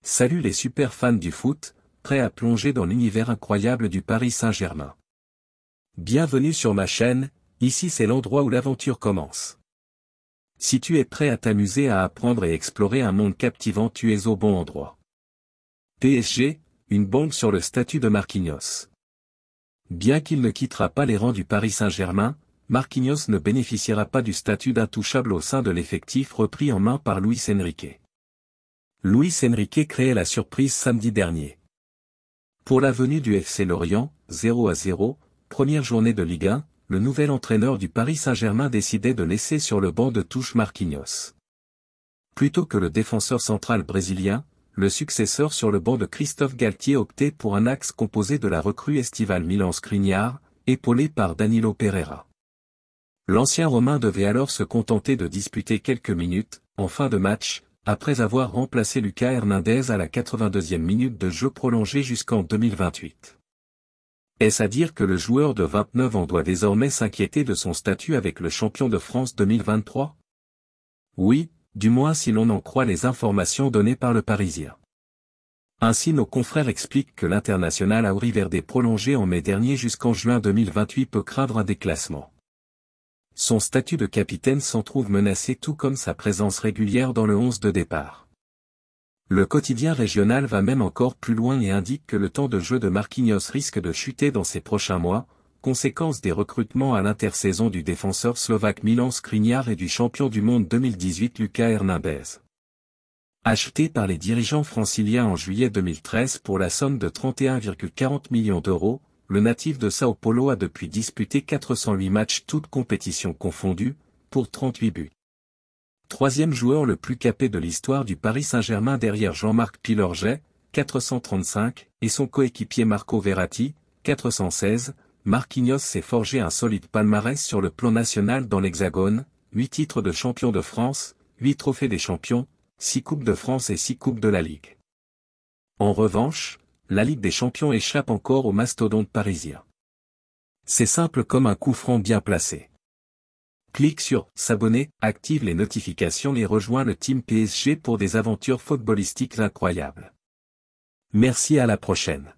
Salut les super fans du foot, prêts à plonger dans l'univers incroyable du Paris Saint-Germain. Bienvenue sur ma chaîne, ici c'est l'endroit où l'aventure commence. Si tu es prêt à t'amuser à apprendre et explorer un monde captivant, tu es au bon endroit. PSG, une bombe sur le statut de Marquinhos. Bien qu'il ne quittera pas les rangs du Paris Saint-Germain, Marquinhos ne bénéficiera pas du statut d'intouchable au sein de l'effectif repris en main par Luis Enrique. Luis Enrique créait la surprise samedi dernier. Pour la venue du FC Lorient, 0-0, première journée de Ligue 1, le nouvel entraîneur du Paris Saint-Germain décidait de laisser sur le banc de touche Marquinhos. Plutôt que le défenseur central brésilien, le successeur sur le banc de Christophe Galtier optait pour un axe composé de la recrue estivale Milan Skriniar, épaulé par Danilo Pereira. L'ancien Romain devait alors se contenter de disputer quelques minutes, en fin de match, après avoir remplacé Lucas Hernandez à la 82e minute de jeu prolongé jusqu'en 2028. Est-ce à dire que le joueur de 29 ans doit désormais s'inquiéter de son statut avec le champion de France 2023 ? Oui, du moins si l'on en croit les informations données par le Parisien. Ainsi nos confrères expliquent que l'international auriverdé prolongé en mai dernier jusqu'en juin 2028 peut craindre un déclassement. Son statut de capitaine s'en trouve menacé tout comme sa présence régulière dans le 11 de départ. Le quotidien régional va même encore plus loin et indique que le temps de jeu de Marquinhos risque de chuter dans ces prochains mois, conséquence des recrutements à l'intersaison du défenseur slovaque Milan Skriniar et du champion du monde 2018 Lucas Hernandez. Acheté par les dirigeants franciliens en juillet 2013 pour la somme de 31,40 millions d'euros, le natif de Sao Paulo a depuis disputé 408 matchs toutes compétitions confondues, pour 38 buts. Troisième joueur le plus capé de l'histoire du Paris Saint-Germain derrière Jean-Marc Pilorget, 435, et son coéquipier Marco Verratti, 416, Marquinhos s'est forgé un solide palmarès sur le plan national dans l'Hexagone, 8 titres de champion de France, 8 trophées des champions, 6 coupes de France et 6 coupes de la Ligue. En revanche, la Ligue des Champions échappe encore aux mastodontes parisiens. C'est simple comme un coup franc bien placé. Clique sur « S'abonner », active les notifications et rejoins le team PSG pour des aventures footballistiques incroyables. Merci, à la prochaine.